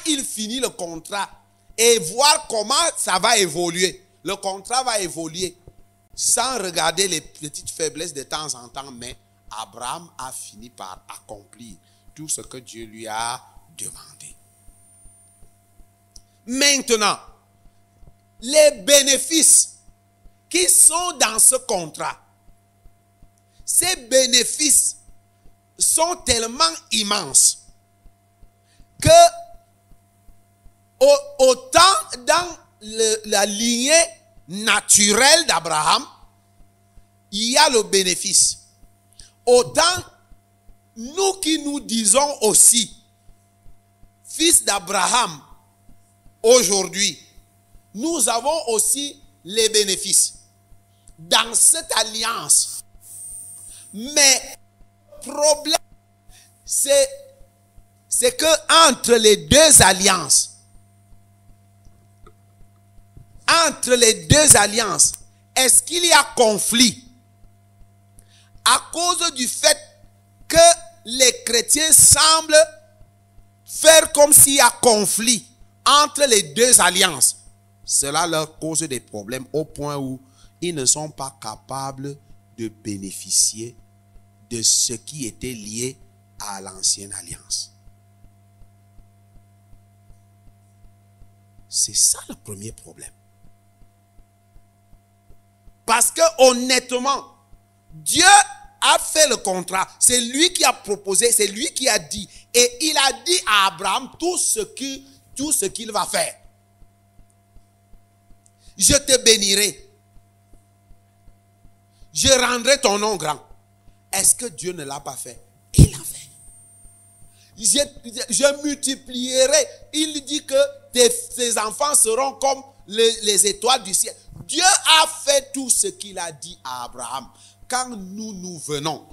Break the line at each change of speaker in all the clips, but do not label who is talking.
il finit le contrat et voir comment ça va évoluer, le contrat va évoluer sans regarder les petites faiblesses de temps en temps, mais Abraham a fini par accomplir tout ce que Dieu lui a demandé. Maintenant, les bénéfices qui sont dans ce contrat, ces bénéfices sont tellement immenses que autant dans la lignée naturelle d'Abraham, il y a le bénéfice. Autant nous qui nous disons aussi fils d'Abraham aujourd'hui, nous avons aussi les bénéfices dans cette alliance. Mais le problème, c'est que entre les deux alliances, est-ce qu'il y a conflit? À cause du fait que les chrétiens semblent faire comme s'il y a conflit entre les deux alliances. Cela leur cause des problèmes au point où ils ne sont pas capables de bénéficier de ce qui était lié à l'ancienne alliance. C'est ça le premier problème. Parce que honnêtement, Dieu a fait le contrat. C'est lui qui a proposé, c'est lui qui a dit. Et il a dit à Abraham tout ce qu'il va faire. Je te bénirai. Je rendrai ton nom grand. Est-ce que Dieu ne l'a pas fait? Il l'a fait. Je multiplierai. Il dit que tes enfants seront comme les étoiles du ciel. Dieu a fait tout ce qu'il a dit à Abraham. Quand nous venons,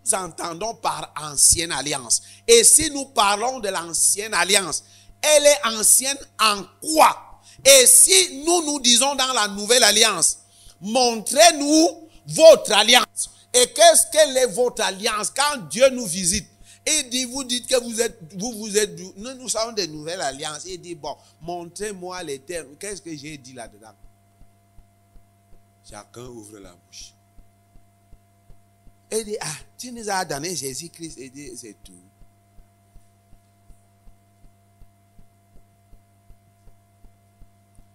nous entendons par ancienne alliance. Et si nous parlons de l'ancienne alliance, elle est ancienne en quoi? Et si nous disons dans la nouvelle alliance, montrez-nous votre alliance. Et quelle est votre alliance? Quand Dieu nous visite, il dit, vous dites que vous êtes d'où? Nous sommes des nouvelles alliances. Il dit, bon, montrez-moi les termes. Qu'est-ce que j'ai dit là-dedans? Chacun ouvre la bouche. Il dit, ah, tu nous as donné Jésus-Christ. Il dit, c'est tout.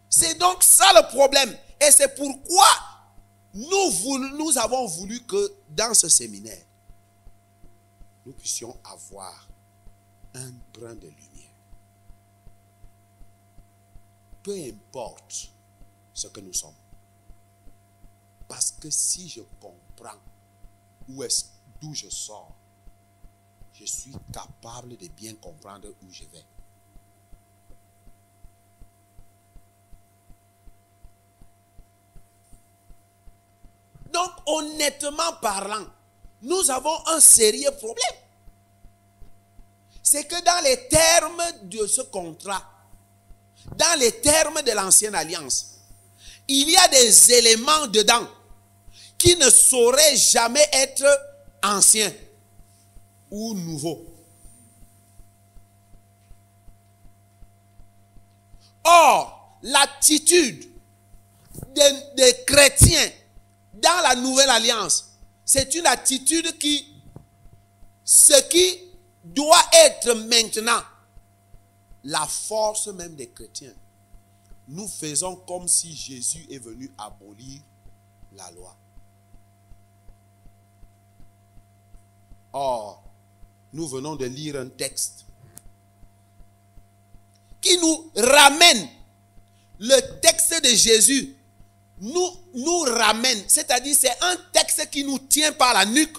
C'est donc ça le problème. Et c'est pourquoi nous avons voulu que dans ce séminaire, nous puissions avoir un brin de lumière. Peu importe ce que nous sommes. Parce que si je comprends d'où je sors, je suis capable de bien comprendre où je vais. Donc, honnêtement parlant, nous avons un sérieux problème. C'est que dans les termes de ce contrat, dans les termes de l'ancienne alliance, il y a des éléments dedans qui ne sauraient jamais être anciens ou nouveaux. Or, l'attitude des chrétiens dans la nouvelle alliance, c'est une attitude ce qui doit être maintenant la force même des chrétiens. Nous faisons comme si Jésus est venu abolir la loi. Or, nous venons de lire un texte qui nous ramène, le texte de Jésus nous ramène, c'est-à-dire c'est un texte qui nous tient par la nuque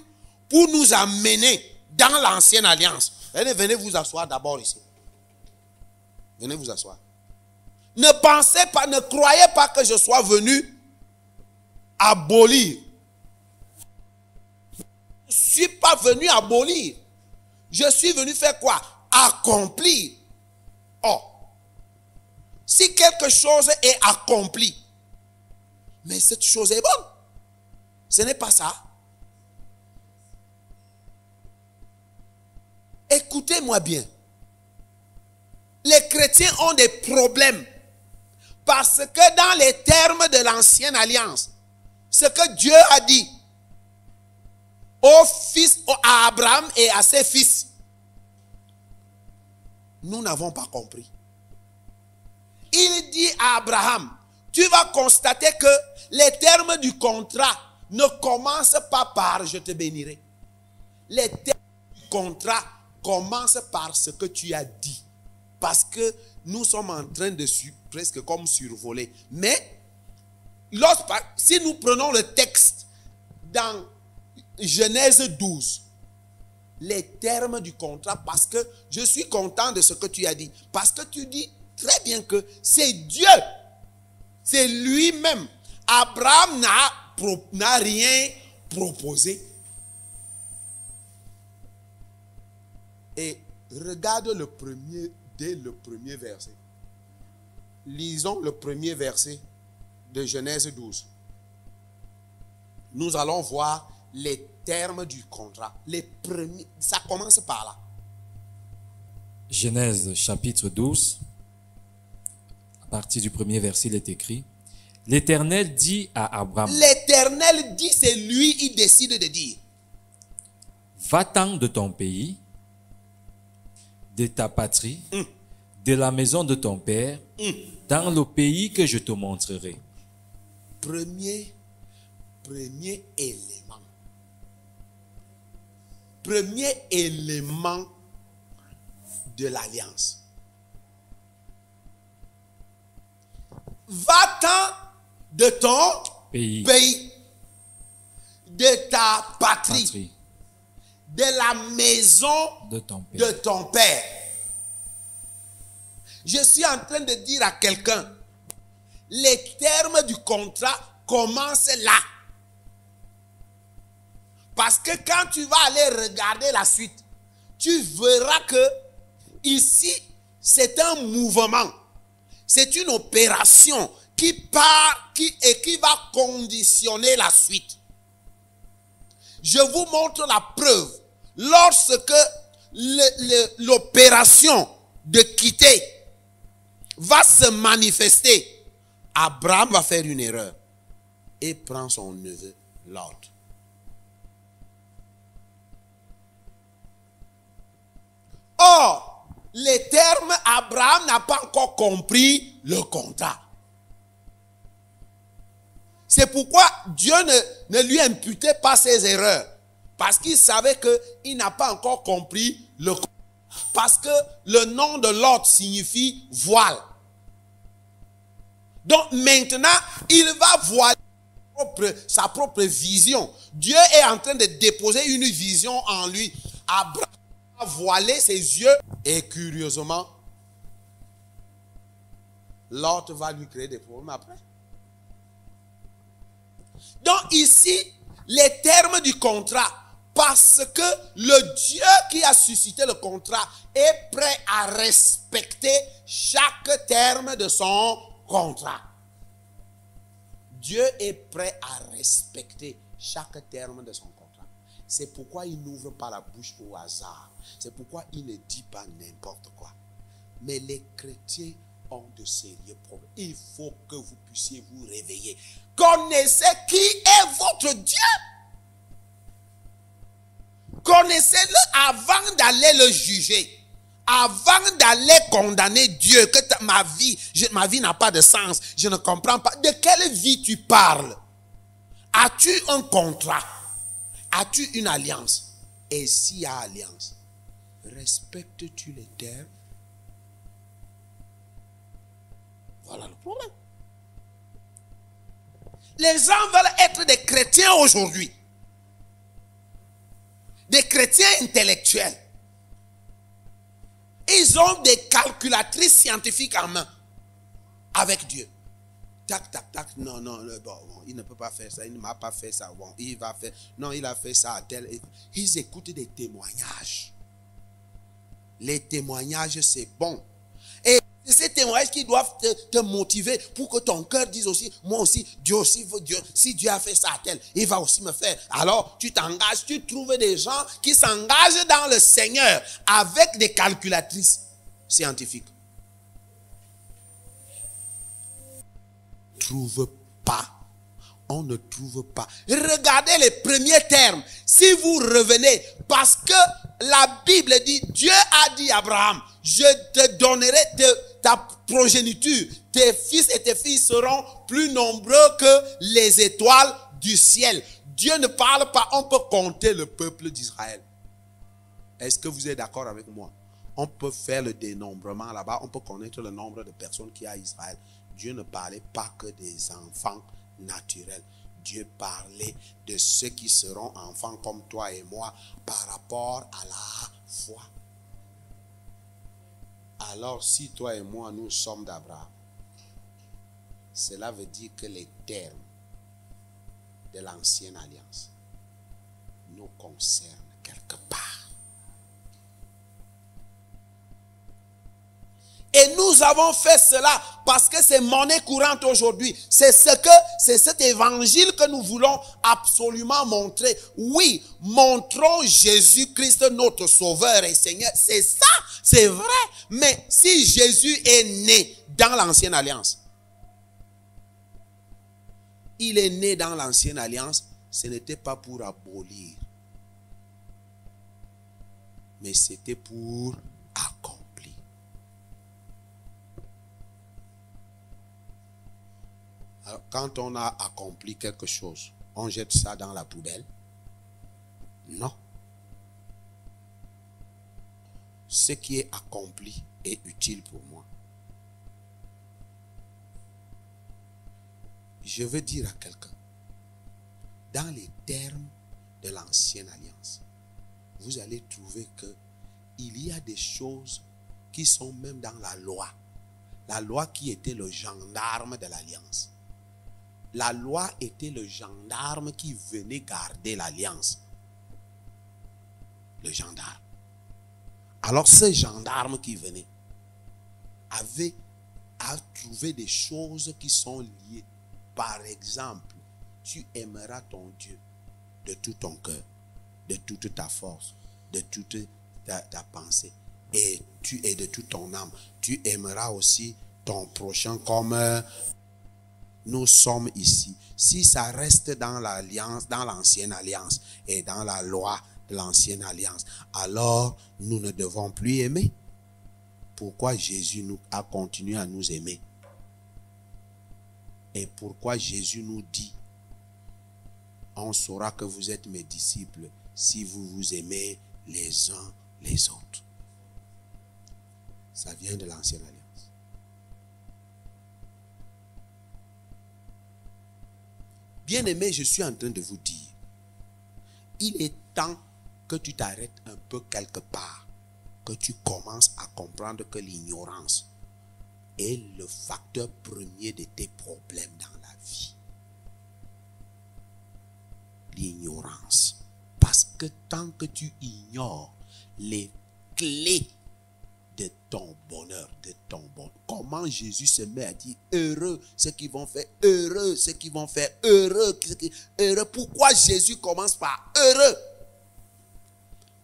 pour nous amener dans l'ancienne alliance. Venez vous asseoir d'abord ici. Venez vous asseoir. Ne pensez pas, ne croyez pas que je sois venu abolir. Je ne suis pas venu abolir. Je suis venu faire quoi? Accomplir. Or, si quelque chose est accompli, mais cette chose est bonne, ce n'est pas ça. Écoutez-moi bien. les chrétiens ont des problèmes. Parce que dans les termes de l'ancienne alliance, ce que Dieu a dit à Abraham et à ses fils, nous n'avons pas compris. Il dit à Abraham, tu vas constater que les termes du contrat ne commencent pas par je te bénirai. Les termes du contrat commencent par ce que tu as dit. Parce que nous sommes en train de presque comme survoler. Mais si nous prenons le texte dans Genèse 12, les termes du contrat, parce que je suis content de ce que tu as dit. Parce que tu dis très bien que c'est Dieu. C'est lui-même. Abraham n'a rien proposé. Et regarde dès le premier verset. Lisons le premier verset de Genèse 12. Nous allons voir les termes du contrat. Ça commence par là.
Genèse chapitre 12, à partir du premier verset, il est écrit: L'Éternel dit à Abraham.
L'Éternel dit, c'est lui, il décide de dire.
Va-t'en de ton pays, de ta patrie, de la maison de ton père, dans le pays que je te montrerai.
Premier élément. Premier élément de l'alliance. Va-t'en de ton pays, de ta patrie, de la maison
de ton
père. Je suis en train de dire à quelqu'un, les termes du contrat commencent là. Parce que quand tu vas aller regarder la suite, tu verras que ici, c'est un mouvement. C'est une opération qui va conditionner la suite. Je vous montre la preuve. Lorsque l'opération de quitter va se manifester, Abraham va faire une erreur et prend son neveu Lot. Or, les termes, Abraham n'a pas encore compris le contrat. C'est pourquoi Dieu ne lui imputait pas ses erreurs. Parce qu'il savait qu'il n'a pas encore compris le contrat. Parce que le nom de Lot signifie voile. Donc maintenant, il va voiler sa propre vision. Dieu est en train de déposer une vision en lui. Abraham a voilé ses yeux et curieusement, Lot va lui créer des problèmes après. Donc ici, les termes du contrat, parce que le Dieu qui a suscité le contrat est prêt à respecter chaque terme de son contrat. Dieu est prêt à respecter chaque terme de son contrat. C'est pourquoi il n'ouvre pas la bouche au hasard. C'est pourquoi il ne dit pas n'importe quoi. Mais les chrétiens ont de sérieux problèmes. Il faut que vous puissiez vous réveiller. Connaissez qui est votre Dieu. Connaissez-le avant d'aller le juger. Avant d'aller condamner Dieu, que ma vie n'a pas de sens. Je ne comprends pas. De quelle vie tu parles? As-tu un contrat? As-tu une alliance? Et s'il y a alliance, respectes-tu les termes? Voilà le problème. Les gens veulent être des chrétiens aujourd'hui. Des chrétiens intellectuels. Ils ont des calculatrices scientifiques en main avec Dieu. Tac, tac, tac. Non, bon, il ne peut pas faire ça. Il ne m'a pas fait ça. Bon, il va faire. Non, il a fait ça à tel. Ils écoutent des témoignages. Les témoignages, c'est bon. Et c'est ces témoignages qui doivent te motiver pour que ton cœur dise aussi, moi aussi, Dieu aussi veut Dieu. Si Dieu a fait ça à tel, il va aussi me faire. Alors, tu t'engages, tu trouves des gens qui s'engagent dans le Seigneur avec des calculatrices scientifiques. trouve pas. On ne trouve pas. Regardez les premiers termes. Si vous revenez, parce que la Bible dit, Dieu a dit à Abraham, je te donnerai ta progéniture. Tes fils et tes filles seront plus nombreux que les étoiles du ciel. Dieu ne parle pas, on peut compter le peuple d'Israël. Est-ce que vous êtes d'accord avec moi? On peut faire le dénombrement là-bas, on peut connaître le nombre de personnes qu'il y a à Israël. Dieu ne parlait pas que des enfants naturels. Dieu parlait de ceux qui seront enfants comme toi et moi par rapport à la foi. Alors si toi et moi nous sommes d'Abraham, cela veut dire que les termes de l'ancienne alliance nous concernent quelque part. Et nous avons fait cela parce que c'est monnaie courante aujourd'hui. C'est cet évangile que nous voulons absolument montrer. Oui, montrons Jésus-Christ notre Sauveur et Seigneur. C'est ça, c'est vrai. Mais si Jésus est né dans l'ancienne alliance, il est né dans l'ancienne alliance, ce n'était pas pour abolir, mais c'était pour accomplir. Alors, quand on a accompli quelque chose, on jette ça dans la poubelle? Non. Ce qui est accompli est utile pour moi. Je veux dire à quelqu'un, dans les termes de l'ancienne alliance, vous allez trouver que il y a des choses qui sont même dans la loi. La loi qui était le gendarme de l'alliance. La loi était le gendarme qui venait garder l'alliance. Le gendarme. Alors ce gendarme qui venait a trouvé des choses qui sont liées. Par exemple, tu aimeras ton Dieu de tout ton cœur, de toute ta force, de toute ta pensée et de toute ton âme. Tu aimeras aussi ton prochain comme nous sommes ici. Si ça reste dans l'alliance, dans l'ancienne alliance et dans la loi de l'ancienne alliance, alors nous ne devons plus aimer. Pourquoi Jésus a continué à nous aimer? Et pourquoi Jésus nous dit, on saura que vous êtes mes disciples si vous vous aimez les uns les autres. Ça vient de l'ancienne alliance. Bien-aimé, je suis en train de vous dire, il est temps que tu t'arrêtes un peu quelque part, que tu commences à comprendre que l'ignorance est le facteur premier de tes problèmes dans la vie. L'ignorance. Parce que tant que tu ignores les clés de ton bonheur, comment Jésus se met à dire heureux ceux qui vont faire, heureux ceux qui vont faire, heureux. Pourquoi Jésus commence par heureux?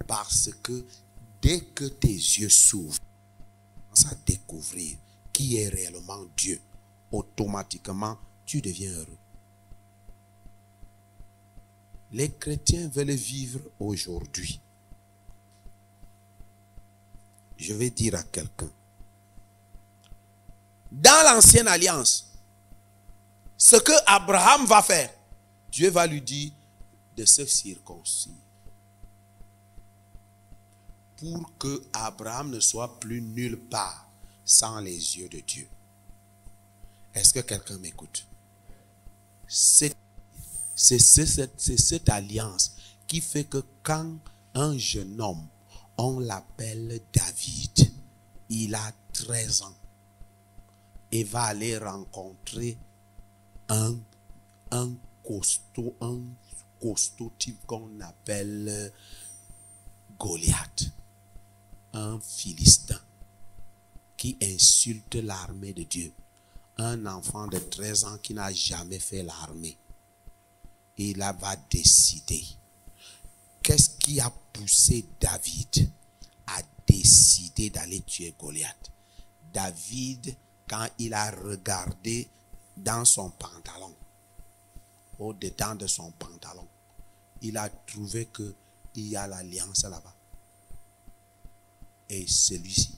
Parce que dès que tes yeux s'ouvrent, tu commences à découvrir qui est réellement Dieu, automatiquement tu deviens heureux. Les chrétiens veulent vivre aujourd'hui. Je vais dire à quelqu'un, dans l'ancienne alliance, ce que Abraham va faire, Dieu va lui dire de se circoncire. Pour que Abraham ne soit plus nulle part sans les yeux de Dieu. Est-ce que quelqu'un m'écoute? C'est cette alliance qui fait que quand un jeune homme, on l'appelle David, il a 13 ans et va aller rencontrer un costaud type qu'on appelle Goliath, un Philistin qui insulte l'armée de Dieu. Un enfant de 13 ans qui n'a jamais fait l'armée. Et là va décider. Qu'est-ce qui a poussé David à décider d'aller tuer Goliath? David, quand il a regardé dans son pantalon, au-dedans de son pantalon, il a trouvé qu'il y a l'alliance là-bas. Et celui-ci,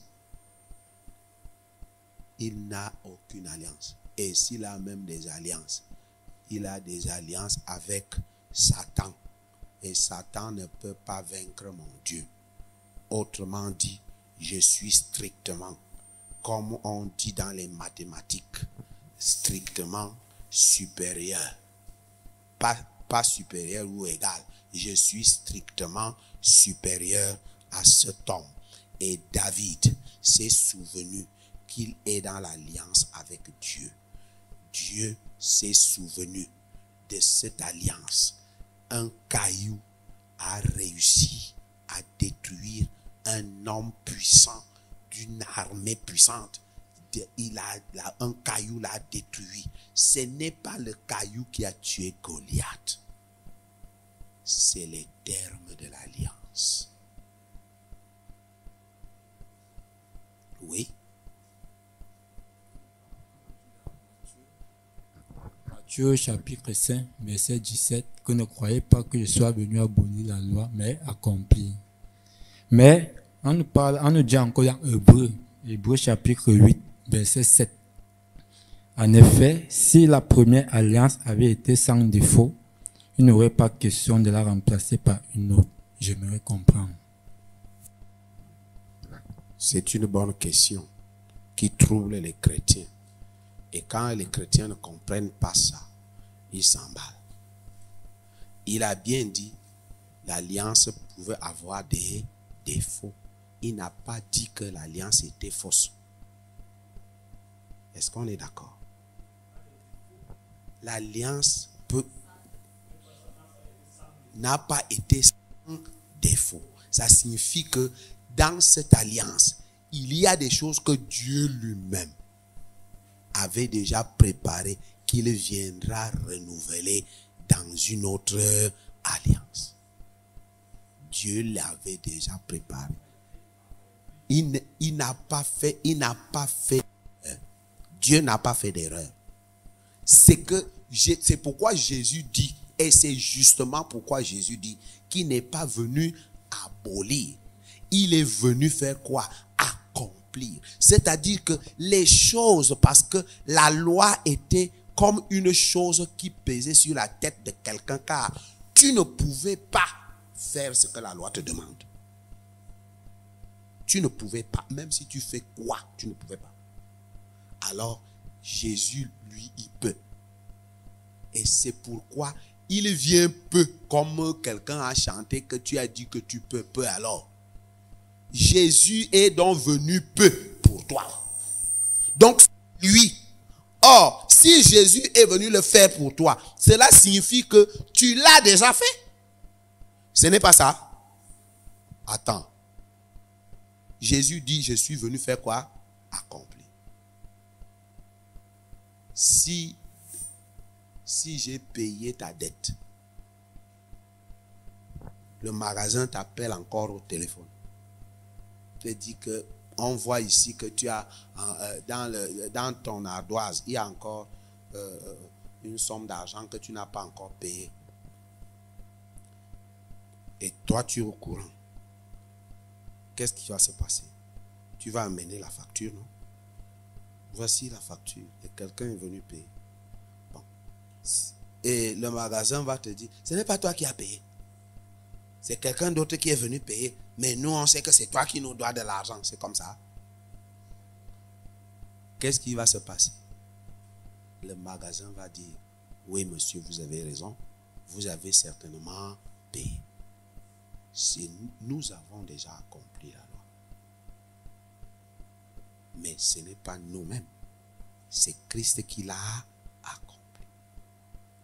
il n'a aucune alliance. Et s'il a même des alliances, il a des alliances avec Satan. Et Satan ne peut pas vaincre mon Dieu. Autrement dit, je suis strictement, comme on dit dans les mathématiques, strictement supérieur. Pas supérieur ou égal. Je suis strictement supérieur à cet homme. Et David s'est souvenu qu'il est dans l'alliance avec Dieu. Dieu s'est souvenu de cette alliance. Un caillou a réussi à détruire un homme puissant d'une armée puissante. Un caillou l'a détruit. Ce n'est pas le caillou qui a tué Goliath. C'est les termes de l'alliance. Oui.
Matthieu chapitre 5, verset 17, que ne croyez pas que je sois venu abolir la loi, mais accomplir. Mais on nous dit encore dans Hébreux chapitre 8, verset 7. En effet, si la première alliance avait été sans défaut, il n'aurait pas question de la remplacer par une autre. J'aimerais comprendre.
C'est une bonne question qui trouble les chrétiens. Et quand les chrétiens ne comprennent pas ça, ils s'emballent. Il a bien dit, l'alliance pouvait avoir des défauts. Il n'a pas dit que l'alliance était fausse. Est-ce qu'on est d'accord? L'alliance n'a pas été sans défaut. Ça signifie que dans cette alliance, il y a des choses que Dieu lui-même avait déjà préparées qu'il viendra renouveler dans une autre alliance. Dieu l'avait déjà préparé. Dieu n'a pas fait d'erreur. C'est pourquoi Jésus dit, et c'est justement pourquoi Jésus dit qu'il n'est pas venu abolir. Il est venu faire quoi? Accomplir. C'est-à-dire que les choses, parce que la loi était comme une chose qui pesait sur la tête de quelqu'un, car tu ne pouvais pas faire ce que la loi te demande. Tu ne pouvais pas, même si tu fais quoi, tu ne pouvais pas. Alors, Jésus, lui, il peut. Et c'est pourquoi il vient peu, comme quelqu'un a chanté que tu as dit que tu peux peu alors. Jésus est donc venu peu pour toi. Donc, lui. Or, si Jésus est venu le faire pour toi, cela signifie que tu l'as déjà fait. Ce n'est pas ça. Attends. Jésus dit, je suis venu faire quoi? Accomplir. Si j'ai payé ta dette, le magasin t'appelle encore au téléphone. Te dit que on voit ici que tu as dans ton ardoise, il y a encore une somme d'argent que tu n'as pas encore payée. Et toi, tu es au courant. Qu'est-ce qui va se passer? Tu vas amener la facture, non? Voici la facture. Et quelqu'un est venu payer. Bon. Et le magasin va te dire, ce n'est pas toi qui as payé. C'est quelqu'un d'autre qui est venu payer. Mais nous, on sait que c'est toi qui nous dois de l'argent. C'est comme ça. Qu'est-ce qui va se passer? Le magasin va dire, oui monsieur, vous avez raison. Vous avez certainement payé. Nous avons déjà accompli la loi. Mais ce n'est pas nous-mêmes. C'est Christ qui l'a accompli.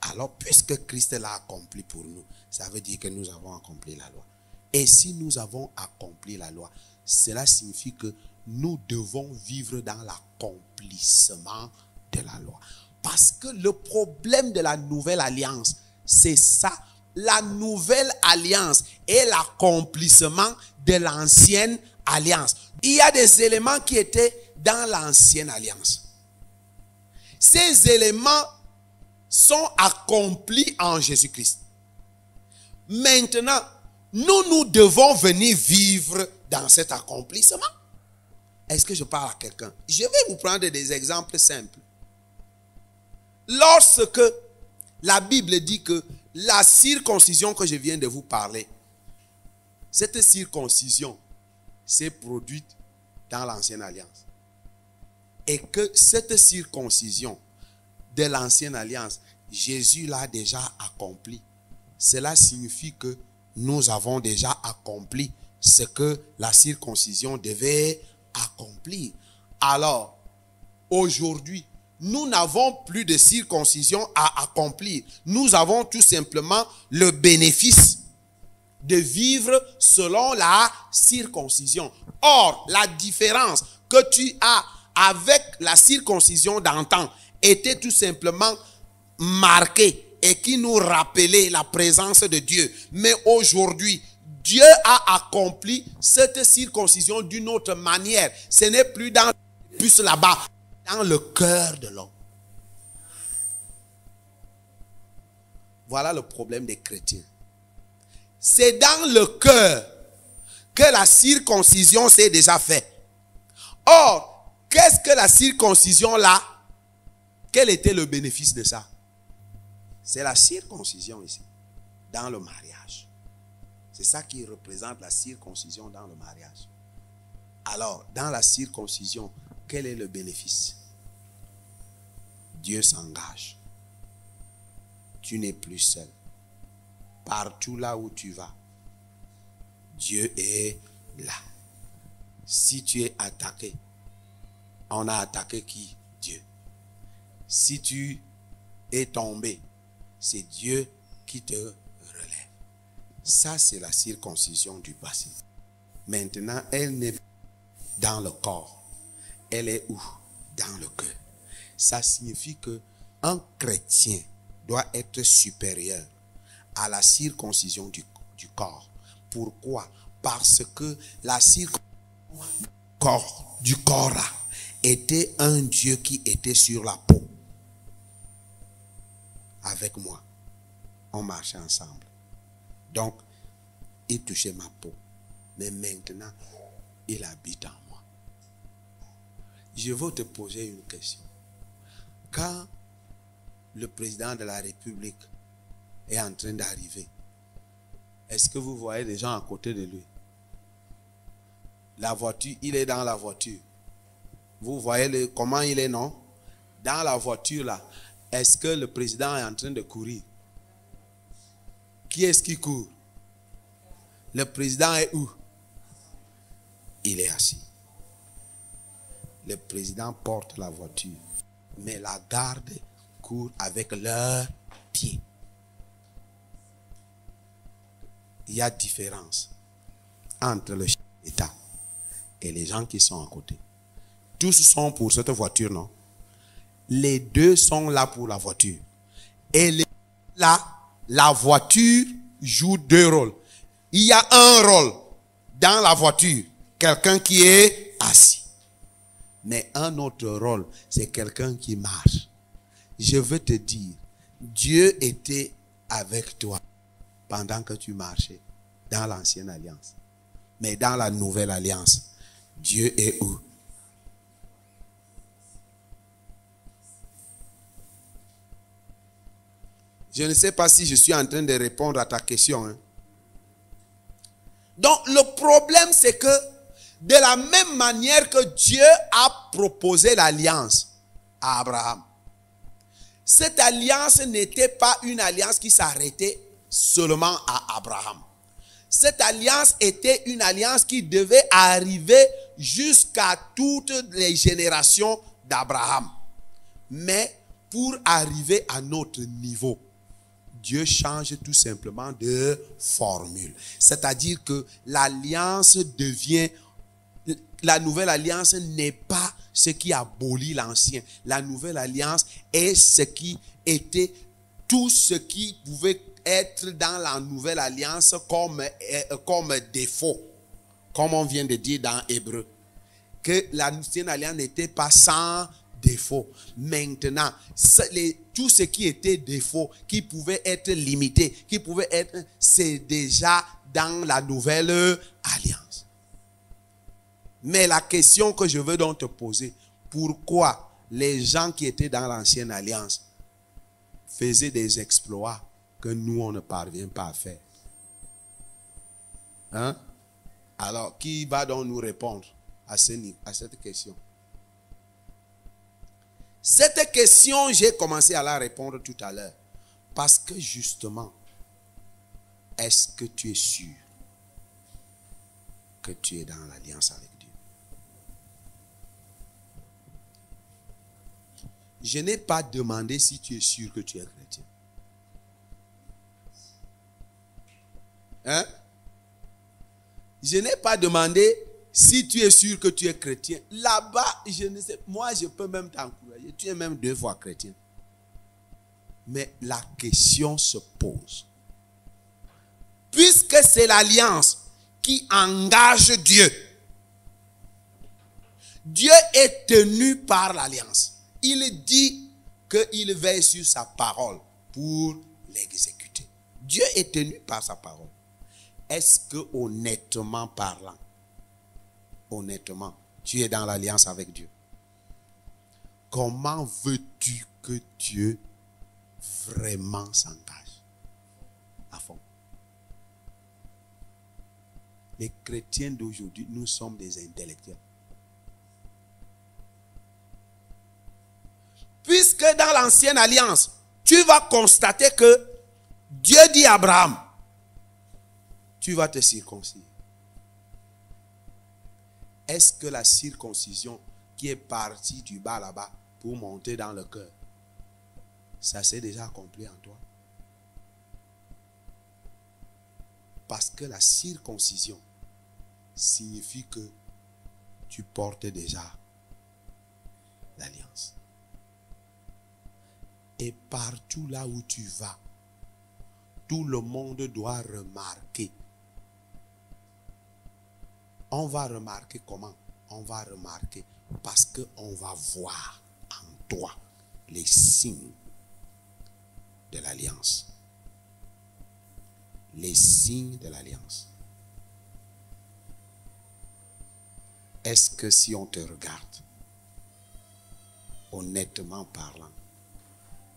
Alors, puisque Christ l'a accompli pour nous, ça veut dire que nous avons accompli la loi. Et si nous avons accompli la loi, cela signifie que nous devons vivre dans l'accomplissement de la loi. Parce que le problème de la nouvelle alliance, c'est ça. La nouvelle alliance est l'accomplissement de l'ancienne alliance. Il y a des éléments qui étaient dans l'ancienne alliance. ces éléments sont accomplis en Jésus-Christ. Maintenant, nous devons venir vivre dans cet accomplissement. Est-ce que je parle à quelqu'un? Je vais vous prendre des exemples simples. Lorsque la Bible dit que la circoncision que je viens de vous parler, cette circoncision s'est produite dans l'ancienne alliance. Et que cette circoncision de l'ancienne alliance, Jésus l'a déjà accomplie. Cela signifie que nous avons déjà accompli ce que la circoncision devait accomplir. Alors, aujourd'hui, nous n'avons plus de circoncision à accomplir. Nous avons tout simplement le bénéfice de vivre selon la circoncision. Or, la différence que tu as avec la circoncision d'antan était tout simplement marquée et qui nous rappelait la présence de Dieu. Mais aujourd'hui, Dieu a accompli cette circoncision d'une autre manière. Ce n'est plus dans le bus là-bas, dans le cœur de l'homme. Voilà le problème des chrétiens. C'est dans le cœur que la circoncision s'est déjà faite. Or, qu'est-ce que la circoncision là? Quel était le bénéfice de ça? C'est la circoncision ici, dans le mariage. C'est ça qui représente la circoncision dans le mariage. Alors, dans la circoncision, quel est le bénéfice? Dieu s'engage. Tu n'es plus seul. Partout là où tu vas, Dieu est là. Si tu es attaqué, on a attaqué qui? Dieu. Si tu es tombé, c'est Dieu qui te relève. Ça, c'est la circoncision du passé. Maintenant, elle n'est pas dans le corps. Elle est où? Dans le cœur. Ça signifie que un chrétien doit être supérieur à la circoncision du corps. Pourquoi? Parce que la circoncision du corps était un Dieu qui était sur la peau. Avec moi, on marchait ensemble. Donc, il touchait ma peau. Mais maintenant, il habite en moi. Je veux te poser une question. Quand le président de la République est en train d'arriver, est-ce que vous voyez des gens à côté de lui? La voiture, il est dans la voiture. Vous voyez comment il est, non? Dans la voiture là, est-ce que le président est en train de courir? Qui est-ce qui court? Le président est où? Il est assis. Le président porte la voiture, mais la garde court avec leurs pieds. Il y a différence entre le chef d'État et les gens qui sont à côté. Tous sont pour cette voiture, non? Les deux sont là pour la voiture. Et la voiture joue deux rôles. Il y a un rôle dans la voiture, quelqu'un qui est assis. Mais un autre rôle, c'est quelqu'un qui marche. Je veux te dire, Dieu était avec toi pendant que tu marchais dans l'ancienne alliance. Mais dans la nouvelle alliance, Dieu est où? Je ne sais pas si je suis en train de répondre à ta question. Hein. Donc le problème c'est que de la même manière que Dieu a proposé l'alliance à Abraham, cette alliance n'était pas une alliance qui s'arrêtait seulement à Abraham. Cette alliance était une alliance qui devait arriver jusqu'à toutes les générations d'Abraham. Mais pour arriver à notre niveau, Dieu change tout simplement de formule. C'est-à-dire que l'alliance devient... La nouvelle alliance n'est pas ce qui abolit l'ancien. La nouvelle alliance est ce qui était, tout ce qui pouvait être dans la nouvelle alliance comme défaut. Comme on vient de dire dans Hébreu. Que l'ancienne alliance n'était pas sans défaut. Maintenant, tout ce qui était défaut, qui pouvait être limité, qui pouvait être, c'est déjà dans la nouvelle alliance. Mais la question que je veux donc te poser, pourquoi les gens qui étaient dans l'ancienne alliance faisaient des exploits que nous, on ne parvient pas à faire? Hein? Alors, qui va donc nous répondre à cette question? Cette question, j'ai commencé à la répondre tout à l'heure. Parce que justement, est-ce que tu es sûr que tu es dans l'alliance avec Dieu? Je n'ai pas demandé si tu es sûr que tu es chrétien. Hein? Je n'ai pas demandé si tu es sûr que tu es chrétien. Là-bas, je ne sais, moi je peux même t'encourager. Tu es même 2 fois chrétien. Mais la question se pose. Puisque c'est l'alliance qui engage Dieu, Dieu est tenu par l'alliance. Il dit qu'il veille sur sa parole pour l'exécuter. Dieu est tenu par sa parole. Est-ce que honnêtement parlant, tu es dans l'alliance avec Dieu? Comment veux-tu que Dieu vraiment s'engage à fond? Les chrétiens d'aujourd'hui, nous sommes des intellectuels. Puisque dans l'ancienne alliance, tu vas constater que Dieu dit à Abraham, tu vas te circoncire. Est-ce que la circoncision qui est partie du bas là-bas pour monter dans le cœur, ça s'est déjà accompli en toi? Parce que la circoncision signifie que tu portes déjà l'alliance. Et partout là où tu vas, tout le monde doit remarquer. On va remarquer comment? On va remarquer parce qu'on va voir en toi les signes de l'alliance. Les signes de l'alliance. Est-ce que si on te regarde, honnêtement parlant,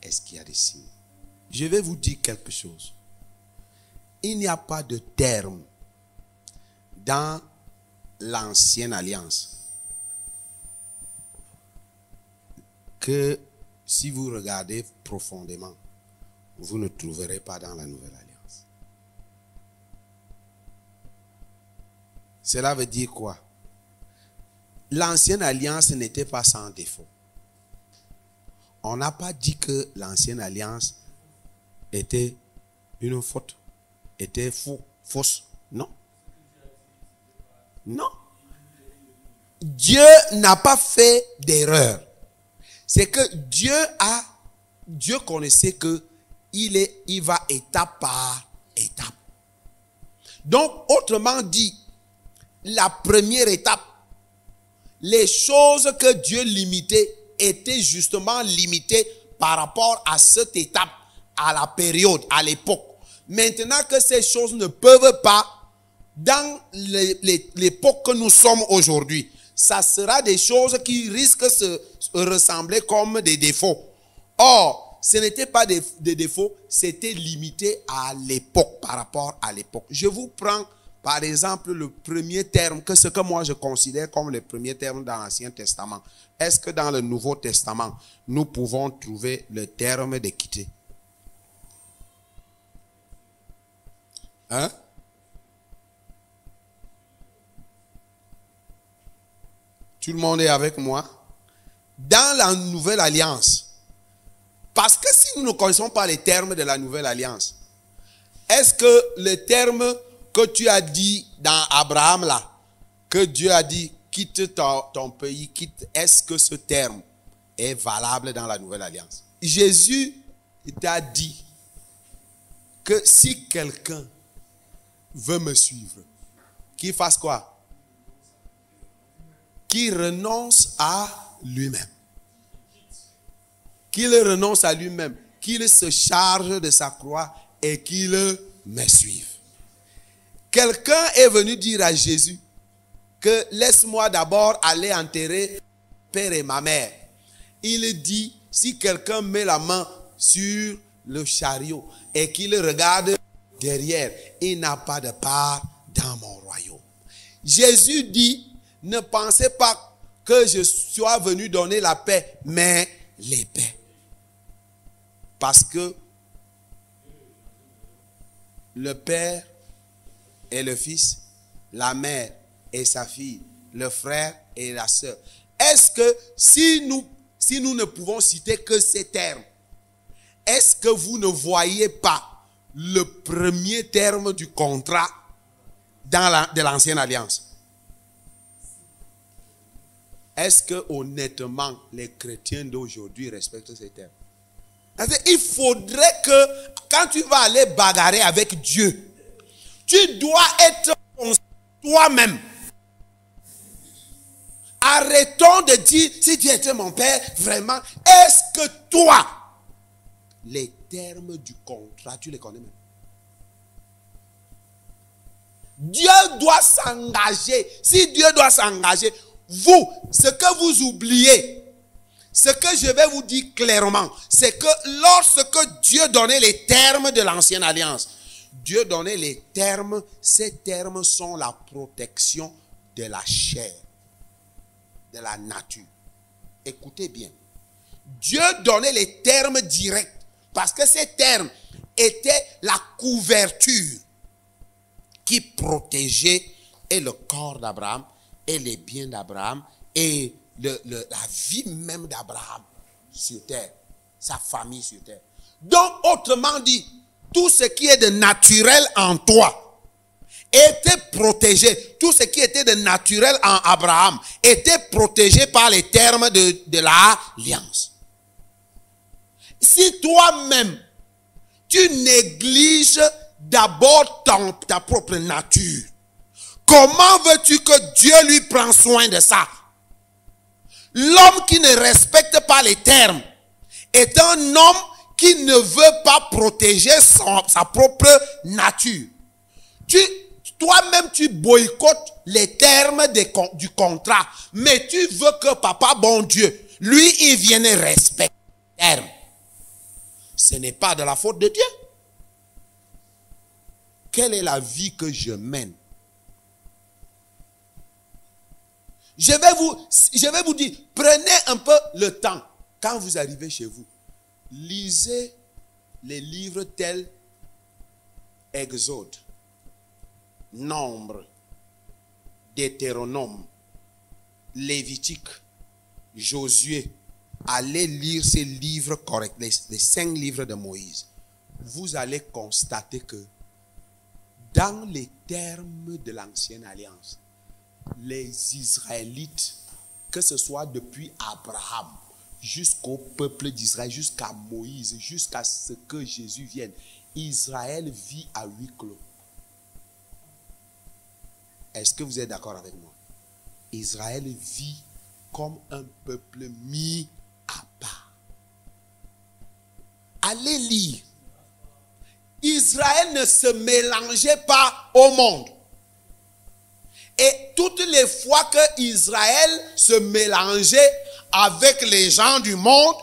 est-ce qu'il y a des signes? Je vais vous dire quelque chose. Il n'y a pas de terme dans l'ancienne alliance que si vous regardez profondément, vous ne trouverez pas dans la nouvelle alliance. Cela veut dire quoi? L'ancienne alliance n'était pas sans défaut. On n'a pas dit que l'ancienne alliance était une faute, était fausse. Non. Non. Dieu n'a pas fait d'erreur. C'est que Dieu connaissait que il va étape par étape. Donc, autrement dit, la première étape, les choses que Dieu limitait étaient justement limitées par rapport à cette étape, à la période, à l'époque. Maintenant que ces choses ne peuvent pas, dans l'époque que nous sommes aujourd'hui, ça sera des choses qui risquent de se ressembler comme des défauts. Or, ce n'était pas des défauts, c'était limité à l'époque, par rapport à l'époque. Je vous prends par exemple le premier terme, que ce que moi je considère comme le premier terme dans l'Ancien Testament. Est-ce que dans le Nouveau Testament, nous pouvons trouver le terme d'équité? Hein? Tout le monde est avec moi? Dans la Nouvelle Alliance, parce que si nous ne connaissons pas les termes de la Nouvelle Alliance, est-ce que le terme que tu as dit dans Abraham là, que Dieu a dit quitte ton pays, quitte, est-ce que ce terme est valable dans la Nouvelle Alliance? Jésus t'a dit que si quelqu'un veut me suivre, qu'il fasse quoi? Qu'il renonce à lui-même. qu'il renonce à lui-même, qu'il se charge de sa croix et qu'il me suive. Quelqu'un est venu dire à Jésus que laisse-moi d'abord aller enterrer père et ma mère. Il dit, si quelqu'un met la main sur le chariot et qu'il regarde derrière, il n'a pas de part dans mon royaume. Jésus dit, ne pensez pas que je sois venu donner la paix, mais l'épée. Parce que le père et le fils, la mère et sa fille, le frère et la sœur. Est-ce que si nous ne pouvons citer que ces termes, est-ce que vous ne voyez pas le premier terme du contrat de l'ancienne alliance? Est-ce que honnêtement les chrétiens d'aujourd'hui respectent ces termes? Il faudrait que quand tu vas aller bagarrer avec Dieu, tu dois être toi-même. Arrêtons de dire, si Dieu était mon père, vraiment, est-ce que toi, les termes du contrat, tu les connais même? Dieu doit s'engager. Si Dieu doit s'engager, vous, ce que vous oubliez, ce que je vais vous dire clairement, c'est que lorsque Dieu donnait les termes de l'ancienne alliance, Dieu donnait les termes, ces termes sont la protection de la chair, de la nature. Écoutez bien. Dieu donnait les termes directs parce que ces termes étaient la couverture qui protégeait et le corps d'Abraham et les biens d'Abraham et la vie même d'Abraham sur terre, sa famille sur terre. Donc, autrement dit, tout ce qui est de naturel en toi était protégé. Tout ce qui était de naturel en Abraham était protégé par les termes de l'alliance. Si toi-même, tu négliges d'abord ta propre nature, comment veux-tu que Dieu lui prenne soin de ça? L'homme qui ne respecte pas les termes est un homme qui ne veut pas protéger sa propre nature. Toi-même, tu boycottes les termes du contrat, mais tu veux que papa, bon Dieu, lui, il vienne respecter les termes. Ce n'est pas de la faute de Dieu. Quelle est la vie que je mène? Je vais vous dire, prenez un peu le temps, quand vous arrivez chez vous, lisez les livres tels Exode, Nombre, Deutéronome, Lévitique, Josué. Allez lire ces livres corrects, les 5 livres de Moïse. Vous allez constater que dans les termes de l'ancienne alliance, les Israélites, que ce soit depuis Abraham jusqu'au peuple d'Israël, jusqu'à Moïse, jusqu'à ce que Jésus vienne, Israël vit à huis clos. Est-ce que vous êtes d'accord avec moi? Israël vit comme un peuple mis à part. Allez lire. Israël ne se mélangeait pas au monde. Et toutes les fois que Israël se mélangeait avec les gens du monde,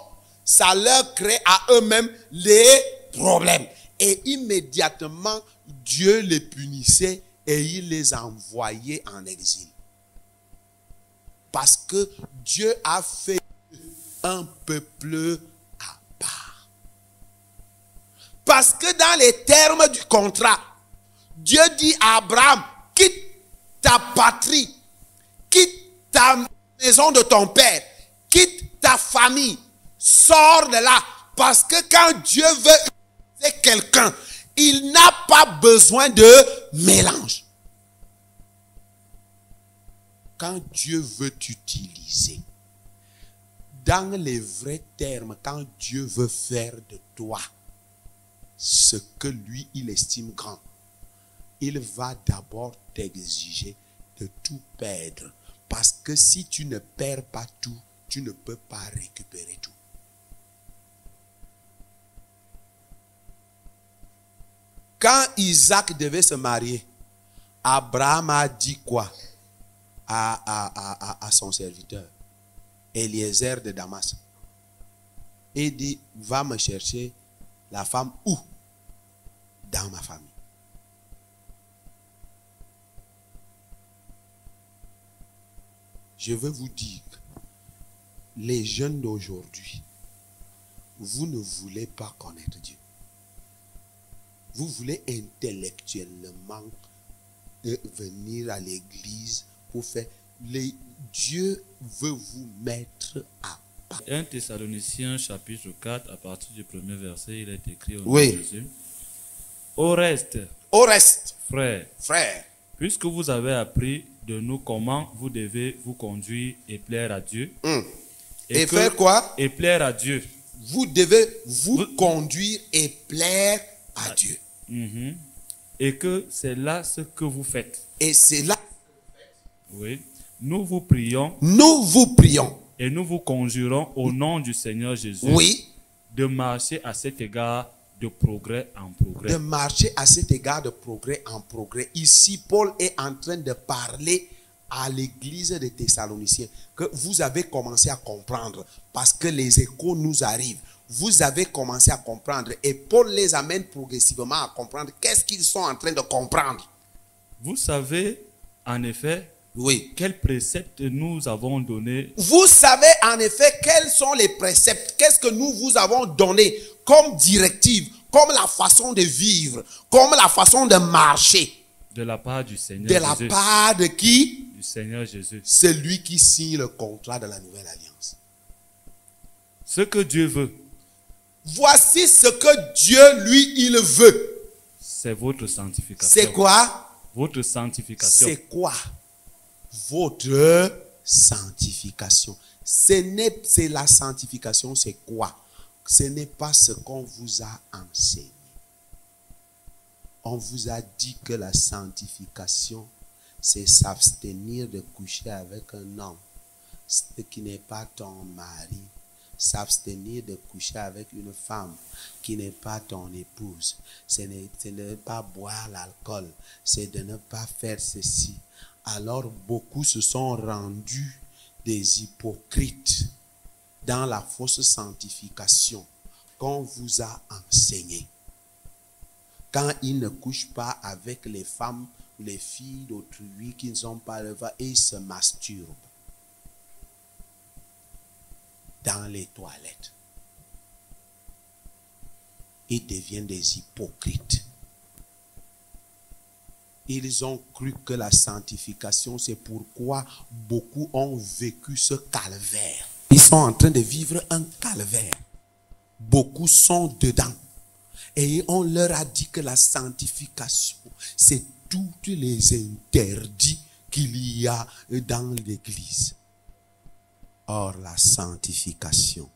ça leur crée à eux-mêmes les problèmes. Et immédiatement, Dieu les punissait et il les envoyait en exil. Parce que Dieu a fait un peuple à part. Parce que dans les termes du contrat, Dieu dit à Abraham, quitte ta patrie, quitte ta maison de ton père, quitte ta famille, sors de là. Parce que quand Dieu veut utiliser quelqu'un, il n'a pas besoin de mélange. Quand Dieu veut t'utiliser, dans les vrais termes, quand Dieu veut faire de toi ce que lui, il estime grand, il va d'abord t'exiger de tout perdre. Parce que si tu ne perds pas tout, tu ne peux pas récupérer tout. Quand Isaac devait se marier, Abraham a dit quoi à son serviteur, Eliezer de Damas? Il dit, va me chercher la femme où? Dans ma famille. Je veux vous dire, les jeunes d'aujourd'hui, vous ne voulez pas connaître Dieu. Vous voulez intellectuellement venir à l'église pour faire. Dieu veut vous mettre à part.
1 Thessaloniciens chapitre 4, à partir du premier verset, il est écrit au nom
Oui.
de Jésus. Au reste, frères,
frère,
puisque vous avez appris de nous comment vous devez vous conduire et plaire à Dieu.
Et faire quoi?
Et plaire à Dieu.
Vous devez vous conduire et plaire à Dieu.
Et que c'est là ce que vous faites.
Et c'est là.
Oui. Nous vous prions.
Nous vous prions.
Et nous vous conjurons au nom du Seigneur Jésus.
Oui.
De marcher à cet égard de progrès en progrès.
De marcher à cet égard de progrès en progrès. Ici, Paul est en train de parler à l'église des Thessaloniciens que vous avez commencé à comprendre parce que les échos nous arrivent. Vous avez commencé à comprendre et Paul les amène progressivement à comprendre qu'est-ce qu'ils sont en train de comprendre.
Vous savez, en effet,
oui,
quels préceptes nous avons donnés.
Vous savez en effet quels sont les préceptes, qu'est-ce que nous vous avons donné comme directive, comme la façon de vivre, comme la façon de marcher.
De la part du Seigneur
Jésus. De la part de qui?
Du Seigneur Jésus.
C'est lui qui signe le contrat de la nouvelle alliance.
Ce que Dieu veut.
Voici ce que Dieu, lui, il veut.
C'est votre sanctification.
C'est quoi?
Votre sanctification.
C'est quoi? Votre sanctification. C'est la sanctification, c'est quoi? Ce n'est pas ce qu'on vous a enseigné. On vous a dit que la sanctification, c'est s'abstenir de coucher avec un homme qui n'est pas ton mari. S'abstenir de coucher avec une femme qui n'est pas ton épouse. Ce n'est pas boire l'alcool. C'est de ne pas faire ceci. Alors beaucoup se sont rendus des hypocrites dans la fausse sanctification qu'on vous a enseigné. Quand ils ne couchent pas avec les femmes, les filles d'autrui qui ne sont pas levées et ils se masturbent dans les toilettes. Ils deviennent des hypocrites. Ils ont cru que la sanctification, c'est pourquoi beaucoup ont vécu ce calvaire. Ils sont en train de vivre un calvaire. Beaucoup sont dedans. Et on leur a dit que la sanctification, c'est tous les interdits qu'il y a dans l'église. Or, la sanctification,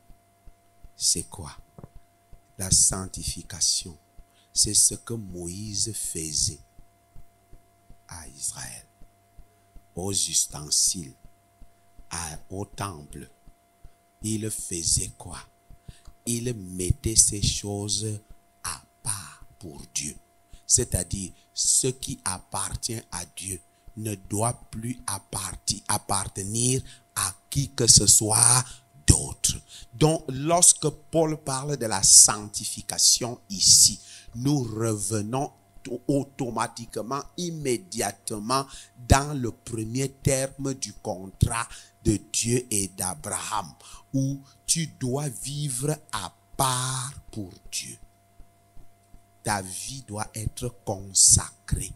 c'est quoi? La sanctification, c'est ce que Moïse faisait à Israël, aux ustensiles, au temple. Il faisait quoi? Il mettait ces choses à part pour Dieu. C'est-à-dire, ce qui appartient à Dieu ne doit plus appartenir à qui que ce soit d'autre. Donc, lorsque Paul parle de la sanctification ici, nous revenons automatiquement, immédiatement dans le premier terme du contrat de Dieu et d'Abraham, où tu dois vivre à part pour Dieu. Ta vie doit être consacrée.